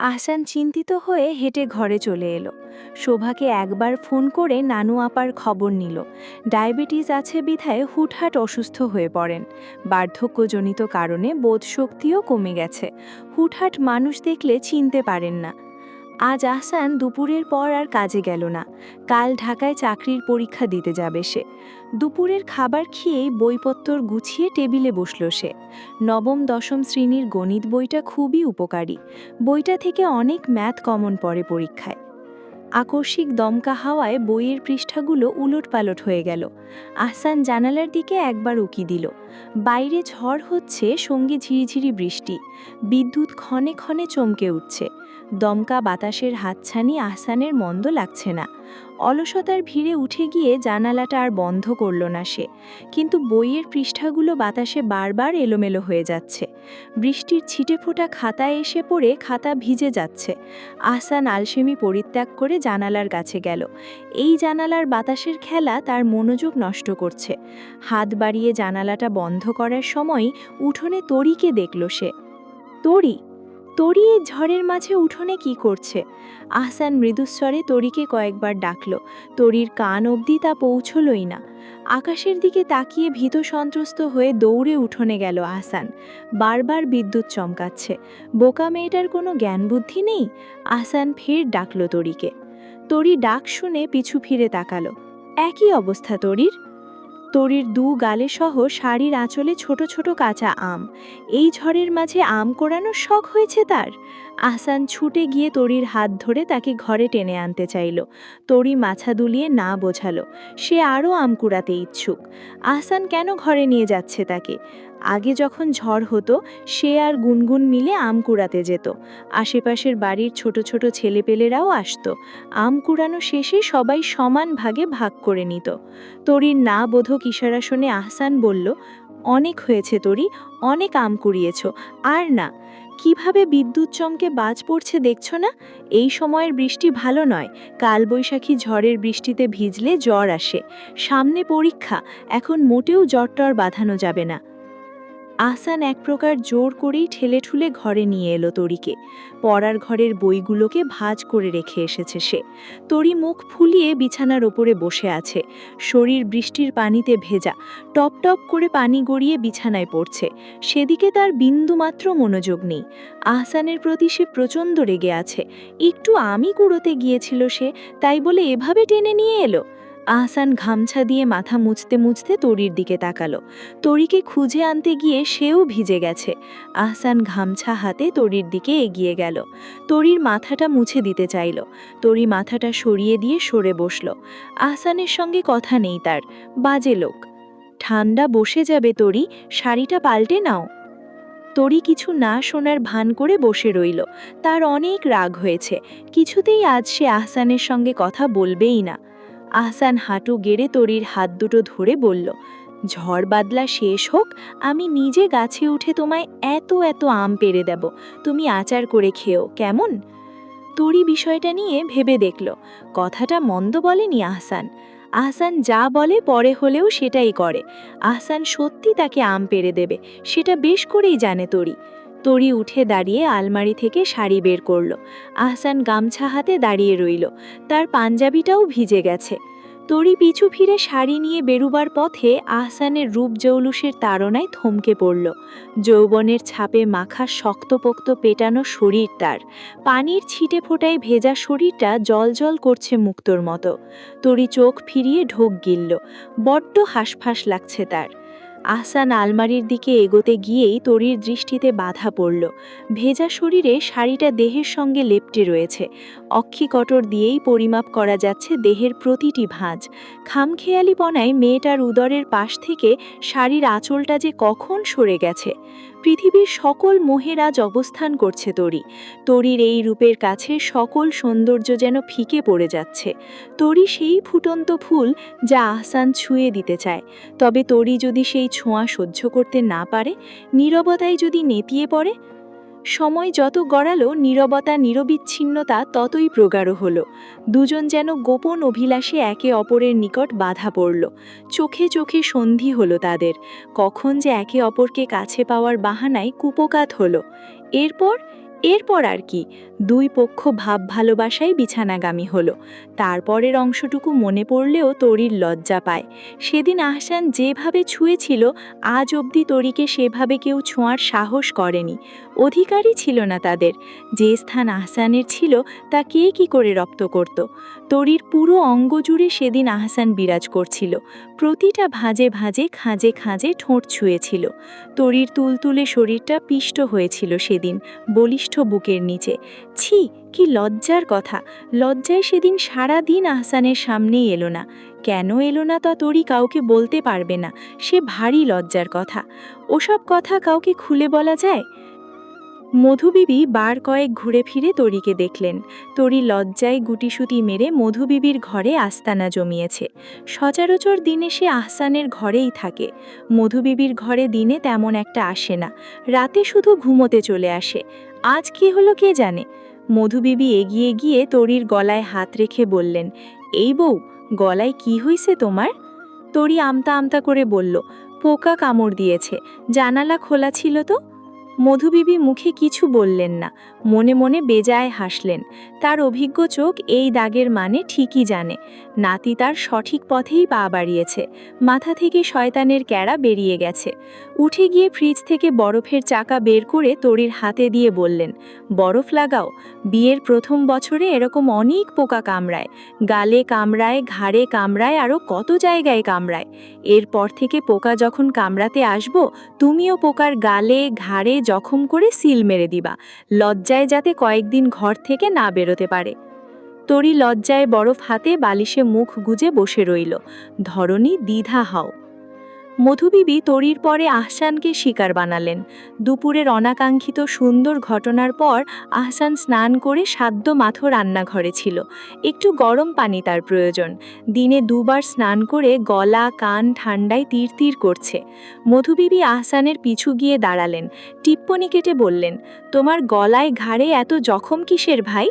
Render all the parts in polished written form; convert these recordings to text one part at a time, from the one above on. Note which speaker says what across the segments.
Speaker 1: আহসান চিন্তিত হয়ে হেঁটে ঘরে চলে এলো। শোভাকে একবার ফোন করে নানু আপার খবর নিল। ডায়াবেটিস আছে বিধায় হুটহাট অসুস্থ হয়ে পড়েন। বার্ধক্যজনিত কারণে বোধশক্তিও কমে গেছে। হুটহাট মানুষ দেখলে চিনতে পারেন না। আজ আহসান দুপুরের পর আর কাজে গেল না। কাল ঢাকায় চাকরির পরীক্ষা দিতে যাবে সে। দুপুরের খাবার খেয়েই বইপত্র গুছিয়ে টেবিলে বসল সে। নবম দশম শ্রেণীর গণিত বইটা খুবই উপকারী। বইটা থেকে অনেক ম্যাথ কমন পড়ে পরীক্ষায়। আকস্মিক দমকা হাওয়ায় বইয়ের পৃষ্ঠাগুলো উলটপালট হয়ে গেল। আহসান জানালার দিকে একবার উকি দিল। বাইরে ঝড় হচ্ছে, সঙ্গে ঝিরিঝিরি বৃষ্টি। বিদ্যুৎ ক্ষণে ক্ষণে চমকে উঠছে। দমকা বাতাসের হাতছানি আহসানের মন্দ লাগছে না। অলসতার ভিড়ে উঠে গিয়ে জানালাটা আর বন্ধ করল না সে। কিন্তু বইয়ের পৃষ্ঠাগুলো বাতাসে বারবার এলোমেলো হয়ে যাচ্ছে। বৃষ্টির ছিটেফোঁটা খাতায় এসে পড়ে খাতা ভিজে যাচ্ছে। আহসান আলসেমি পরিত্যাগ করে জানালার কাছে গেল। এই জানালার বাতাসের খেলা তার মনোযোগ নষ্ট করছে। হাত বাড়িয়ে জানালাটা বন্ধ করার সময় উঠোনে তরীকে দেখল সে। তরী তরী এই ঝড়ের মাঝে উঠোনে কি করছে? আহসান মৃদুস্বরে তরীকে কয়েকবার ডাকল। তরীর কান অবধি তা পৌঁছলই না। আকাশের দিকে তাকিয়ে ভীত সন্ত্রস্ত হয়ে দৌড়ে উঠোনে গেল আহসান। বারবার বিদ্যুৎ চমকাচ্ছে। বোকা মেয়েটার কোনো জ্ঞান বুদ্ধি নেই। আহসান ফের ডাকল তরীকে। তরী ডাক শুনে পিছু ফিরে তাকালো। একই অবস্থা তরীর। তরীর দু গালে সহ শাড়ির আঁচলে ছোট ছোট কাঁচা আম। এই ঝড়ের মাঝে আম কোড়ানোর শখ হয়েছে তার। আহসান ছুটে গিয়ে তরীর হাত ধরে তাকে ঘরে টেনে আনতে চাইল। তরী মাথা দুলিয়ে না বোঝালো। সে আরও আম কুড়াতে ইচ্ছুক। আহসান কেন ঘরে নিয়ে যাচ্ছে তাকে? আগে যখন ঝড় হতো, সে আর গুনগুন মিলে আম কুড়াতে যেত। আশেপাশের বাড়ির ছোট ছোট ছেলেপেলেরাও আসতো। আম কুড়ানো শেষে সবাই সমান ভাগে ভাগ করে নিত। তরীর না বোধক ইশারা শুনে আহসান বলল, অনেক হয়েছে তরী, অনেক আম কুড়িয়েছ, আর না। কিভাবে বিদ্যুৎ চমকে বাজ পড়ছে দেখছো না? এই সময়ের বৃষ্টি ভালো নয়। কালবৈশাখী ঝড়ের বৃষ্টিতে ভিজলে জ্বর আসে। সামনে পরীক্ষা, এখন মোটেও জ্বর-টর বাঁধানো যাবে না। আহসান এক প্রকার জোর করেই ঠেলে-ঠুলে ঘরে নিয়ে এলো তরীকে। পড়ার ঘরের বইগুলোকে ভাঁজ করে রেখে এসেছে সে। তরী মুখ ফুলিয়ে বিছানার ওপরে বসে আছে। শরীর বৃষ্টির পানিতে ভেজা। টপ টপ করে পানি গড়িয়ে বিছানায় পড়ছে। সেদিকে তার বিন্দুমাত্র মনোযোগ নেই। আহসানের প্রতি সে প্রচণ্ড রেগে আছে। একটু আমি কুড়োতে গিয়েছিল সে, তাই বলে এভাবে টেনে নিয়ে এলো। আহসান গামছা দিয়ে মাথা মুছতে মুছতে তরীর দিকে তাকালো। তরীকে খুঁজে আনতে গিয়ে সেও ভিজে গেছে। আহসান গামছা হাতে তরীর দিকে এগিয়ে গেল। তরীর মাথাটা মুছে দিতে চাইল। তরী মাথাটা সরিয়ে দিয়ে সরে বসল। আহসানের সঙ্গে কথা নেই তার। বাজে লোক। ঠান্ডা বসে যাবে তরী, শাড়িটা পাল্টে নাও। তরী কিছু না শোনার ভান করে বসে রইল। তার অনেক রাগ হয়েছে। কিছুতেই আজ সে আহসানের সঙ্গে কথা বলবেই না। আহসান হাঁটু গেড়ে তরীর হাত দুটো ধরে বলল, ঝড় বাদলা শেষ হোক, আমি নিজে গাছে উঠে তোমায় এত এত আম পেড়ে দেব। তুমি আচার করে খেও, কেমন? তরী বিষয়টা নিয়ে ভেবে দেখল। কথাটা মন্দ বলেনি আহসান। আহসান যা বলে পরে হলেও সেটাই করে। আহসান সত্যি তাকে আম পেড়ে দেবে, সেটা বেশ করেই জানে তরী। তরী উঠে দাঁড়িয়ে আলমারি থেকে শাড়ি বের করল। আহসান গামছা হাতে দাঁড়িয়ে রইল। তার পাঞ্জাবিটাও ভিজে গেছে। তরী পিছু ফিরে শাড়ি নিয়ে বেরুবার পথে আহসানের রূপ জৌলুসের তাড়নায় থমকে পড়ল। যৌবনের ছাপে মাখা শক্তপোক্ত পেটানো শরীর তার। পানির ছিটে ফোটায় ভেজা শরীরটা জলজল করছে মুক্তোর মতো। তরী চোখ ফিরিয়ে ঢোক গিলল। বড্ড হাঁসফাঁস লাগছে তার। আহসান আলমারির দিকে এগোতে গিয়েই তরীর দৃষ্টিতে বাধা পড়ল। ভেজা শরীরে শাড়িটা দেহের সঙ্গে লেপ্টে রয়েছে। অক্ষিকটর দিয়েই পরিমাপ করা যাচ্ছে দেহের প্রতিটি ভাঁজ। খামখেয়ালিপনায় মেয়েটার উদরের পাশ থেকে শাড়ির আঁচলটা যে কখন সরে গেছে। পৃথিবীর সকল মোহের আজ অবস্থান করছে তরী। তরীর এই রূপের কাছে সকল সৌন্দর্য যেন ফিকে পড়ে যাচ্ছে। তরী সেই ফুটন্ত ফুল যা আহসান ছুঁয়ে দিতে চায়। তবে তরী যদি সেই ছোঁয়া সহ্য করতে না পারে, নীরবতায় যদি নেতিয়ে পড়ে। সময় যত গড়ালো নীরবতা নিরবিচ্ছিন্নতা ততই প্রগাঢ় হলো। দুজন যেন গোপন অভিলাষে একে অপরের নিকট বাধা পড়ল। চোখে চোখে সন্ধি হলো তাদের। কখন যে একে অপরকে কাছে পাওয়ার বাহানায় কুপোকাত হলো। এরপর এরপর আর কি, দুই পক্ষ ভাব ভালোবাসায় বিছানাগামী হলো। তারপরের অংশটুকু মনে পড়লেও তরির লজ্জা পায়। সেদিন আহসান যেভাবে ছুঁয়েছিল, আজ অবধি তরিকে সেভাবে কেউ ছোঁয়ার সাহস করেনি। অধিকারই ছিল না তাদের। যে স্থান আহসানের ছিল তা কে কি করে রপ্ত করত। তরির পুরো অঙ্গ জুড়ে সেদিন আহসান বিরাজ করছিল। প্রতিটা ভাঁজে ভাঁজে খাঁজে খাঁজে ঠোঁট ছুঁয়েছিল। তরির তুলতুলে শরীরটা পিষ্ট হয়েছিল সেদিন বলিষ্ঠ বুকের নিচে। ছি, কি লজ্জার কথা! লজ্জায় সেদিন সারা দিন আহসানের সামনেই এলো না। কেন এলো না তা তরি কাউকে বলতে পারবে না। সে ভারী লজ্জার কথা। ওসব কথা কাউকে খুলে বলা যায়? মধুবিবি বার কয়েক ঘুরে ফিরে তরিকে দেখলেন। তরি লজ্জায় গুটিসুটি মেরে মধুবিবির ঘরে আস্তানা জমিয়েছে। সচরাচর দিনে সে আহসানের ঘরেই থাকে। মধুবিবির ঘরে দিনে তেমন একটা আসে না, রাতে শুধু ঘুমোতে চলে আসে। আজ কি হলো কে জানে। মধুবিবি এগিয়ে গিয়ে তরির গলায় হাত রেখে বললেন, এই বউ, গলায় কি হইছে তোমার? তরি আমতা আমতা করে বলল, পোকা কামড় দিয়েছে, জানালা খোলা ছিল তো। মধুবিবি মুখে কিছু বললেন না, মনে মনে বেজায় হাসলেন। তার অভিজ্ঞ চোখ এই দাগের মানে ঠিকই জানে। নাতি তার সঠিক পথেই পা বাড়িয়েছে। মাথা থেকে শয়তানের ক্যাড়া বেরিয়ে গেছে। উঠে গিয়ে ফ্রিজ থেকে বরফের চাকা বের করে তরির হাতে দিয়ে বললেন, বরফ লাগাও। বিয়ের প্রথম বছরে এরকম অনেক পোকা কামড়ায়। গালে কামড়ায়, ঘাড়ে কামড়ায়, আরও কত জায়গায় কামড়ায়। এরপর থেকে পোকা যখন কামড়াতে আসবো, তুমিও পোকার গালে ঘাড়ে জখম করে সিল মেরে দিবা, লজ্জায় যাতে কয়েকদিন ঘর থেকে না বেরোতে পারে। তরি লজ্জায় বরফ হাতে বালিশে মুখ গুজে বসে রইল। ধরনী দ্বিধা হও। মধুবিবি তরির পরে আহসানকে শিকার বানালেন। দুপুরের অনাকাঙ্ক্ষিত সুন্দর ঘটনার পর আহসান স্নান করে সাদ্য মাথো রান্নাঘরে ছিল। একটু গরম পানি তার প্রয়োজন। দিনে দুবার স্নান করে গলা কান ঠান্ডায় তিরতির করছে। মধুবিবি আহসানের পিছু গিয়ে দাঁড়ালেন। টিপ্পনি কেটে বললেন, তোমার গলায় ঘাড়ে এত জখম কিসের ভাই?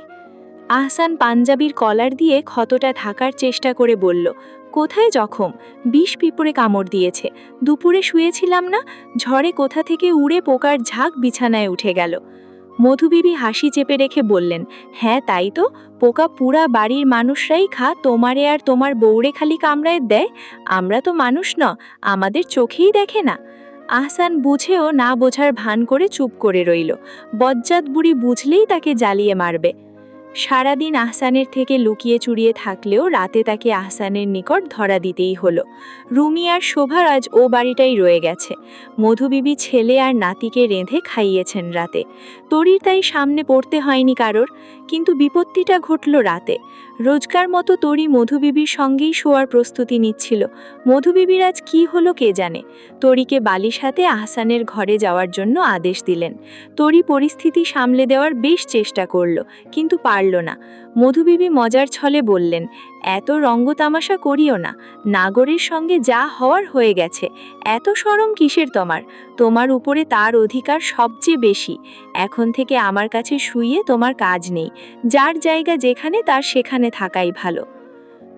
Speaker 1: আহসান পাঞ্জাবির কলার দিয়ে ক্ষতটা ঢাকার চেষ্টা করে বলল, কোথায় জখম? বিষ পিঁপড়ে কামড় দিয়েছে। দুপুরে শুয়েছিলাম না, ঝড়ে কোথা থেকে উড়ে পোকার ঝাঁক বিছানায় উঠে গেল। মধুবিবি হাসি চেপে রেখে বললেন, হ্যাঁ তাই তো, পোকা পুরা বাড়ির মানুষরাই তোমারে আর তোমার বউরে খালি কামড়ায় দেয়। আমরা তো মানুষ ন, আমাদের চোখেই দেখে না। আহসান বুঝেও না বোঝার ভান করে চুপ করে রইল। বজ্জাত বুড়ি বুঝলেই তাকে জ্বালিয়ে মারবে। সারাদিন আহসানের থেকে লুকিয়ে চুরিয়ে থাকলেও রাতে তাকে আহসানের নিকট ধরা দিতেই হলো। রুমি আর শোভা আজ ও বাড়িটাই রয়ে গেছে। মধুবিবি ছেলে আর নাতিকে রেঁধে খাইয়েছেন রাতে। তরির তাই সামনে পড়তে হয়নি কারোর। কিন্তু বিপত্তিটা ঘটল রাতে। রোজকার মতো তরি মধুবিবির সঙ্গেই শোয়ার প্রস্তুতি নিচ্ছিল। মধুবিবির আজ কি হলো কে জানে। তরিকে বালিশ হাতে আহসানের ঘরে যাওয়ার জন্য আদেশ দিলেন। তরি পরিস্থিতি সামলে দেওয়ার বেশ চেষ্টা করল, কিন্তু পারল না। মধুবিবি মজার ছলে বললেন, এত রঙ্গতামাশা করিও না। নাগরের সঙ্গে যা হওয়ার হয়ে গেছে। এত শরম কিসের তোমার? তোমার উপরে তার অধিকার সবচেয়ে বেশি। এখন থেকে আমার কাছে শুইয়ে তোমার কাজ নেই। যার জায়গা যেখানে তার সেখানে থাকাই ভালো।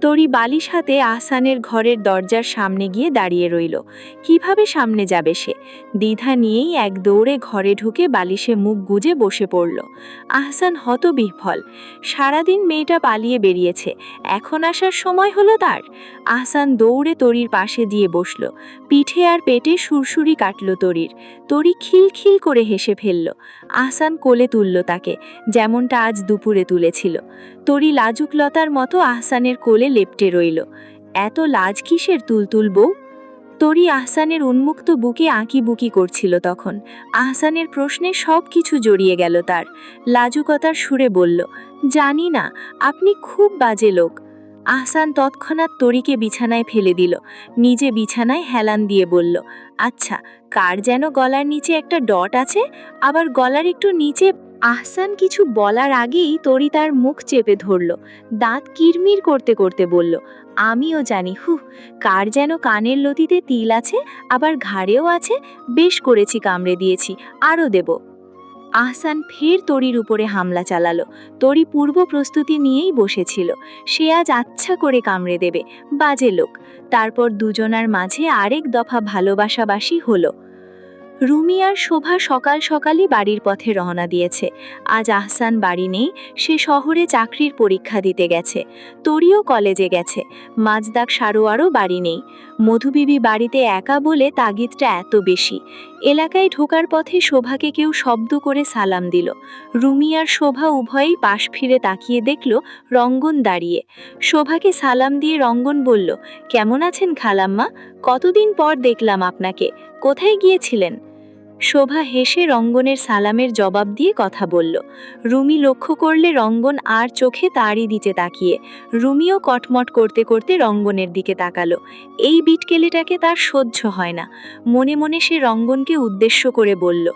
Speaker 1: তরি বালিশ হাতে আহসানের ঘরের দরজার সামনে গিয়ে দাঁড়িয়ে রইল। কিভাবে সামনে যাবে সে? দ্বিধা নিয়েই এক দৌড়ে ঘরে ঢুকে বালিশে মুখ গুজে বসে পড়ল। আহসান হতবিহ্বল। সারাদিন মেয়েটা পালিয়ে বেরিয়েছে, এখন আসার সময় হলো তার? আহসান দৌড়ে তরির পাশে দিয়ে বসল। পিঠে আর পেটে সুরসুরি কাটল তরির। তরি খিলখিল করে হেসে ফেলল। আহসান কোলে তুলল তাকে, যেমনটা আজ দুপুরে তুলেছিল। তরি লাজুক লতার মতো আহসানের কোলে লেপ্টে রইল। এত লাজ কিসের তুলতুল বউ? তরি আহসানের উন্মুক্ত বুকে আঁকি বুকি করছিল তখন। আহসানের প্রশ্নে সব কিছু জড়িয়ে গেল তার। লাজুকতার সুরে বলল, জানি না, আপনি খুব বাজে লোক। আহসান তৎক্ষণাৎ তরিকে বিছানায় ফেলে দিল। নিজে বিছানায় হেলান দিয়ে বলল, আচ্ছা, কার যেন গলার নিচে একটা ডট আছে, আবার গলার একটু নিচে। আহসান কিছু বলার আগেই তরি তার মুখ চেপে ধরল। দাঁত কিরমির করতে করতে বলল, আমিও জানি, কার যেন কানের লতিতে তিল আছে, আবার ঘাড়েও আছে। বেশ করেছি কামড়ে দিয়েছি, আরও দেব। আহসান ফের তরির উপরে হামলা চালালো। তরি পূর্ব প্রস্তুতি নিয়েই বসেছিল। সে আজ আচ্ছা করে কামড়ে দেবে, বাজে লোক। তারপর দুজনার মাঝে আরেক দফা ভালোবাসাবাসি হলো। রুমি আর শোভা সকাল সকালই বাড়ির পথে রওনা দিয়েছে। আজ আহসান বাড়ি নেই, সে শহরে চাকরির পরীক্ষা দিতে গেছে। তরিও কলেজে গেছে। মাজদাক সারোয়ারও বাড়ি নেই। মধুবিবি বাড়িতে একা বলে তাগিদটা এত বেশি। এলাকায় ঢোকার পথে শোভাকে কেউ শব্দ করে সালাম দিল। রুমি আর শোভা উভয়েই পাশ ফিরে তাকিয়ে দেখল রঙ্গন দাঁড়িয়ে। শোভাকে সালাম দিয়ে রঙ্গন বলল, কেমন আছেন খালাম্মা? কতদিন পর দেখলাম আপনাকে, কোথায় গিয়েছিলেন? শোভা হেসে রঙ্গনের সালামের জবাব দিয়ে কথা বলল। রুমি লক্ষ্য করলে রঙ্গন আর চোখে তারই দিকে তাকিয়ে। রুমিও কটমট করতে করতে রঙ্গনের দিকে তাকালো। এই বিটকেলেটাকে তার সহ্য হয় না। মনে মনে সে রঙ্গনকে উদ্দেশ্য করে বলল,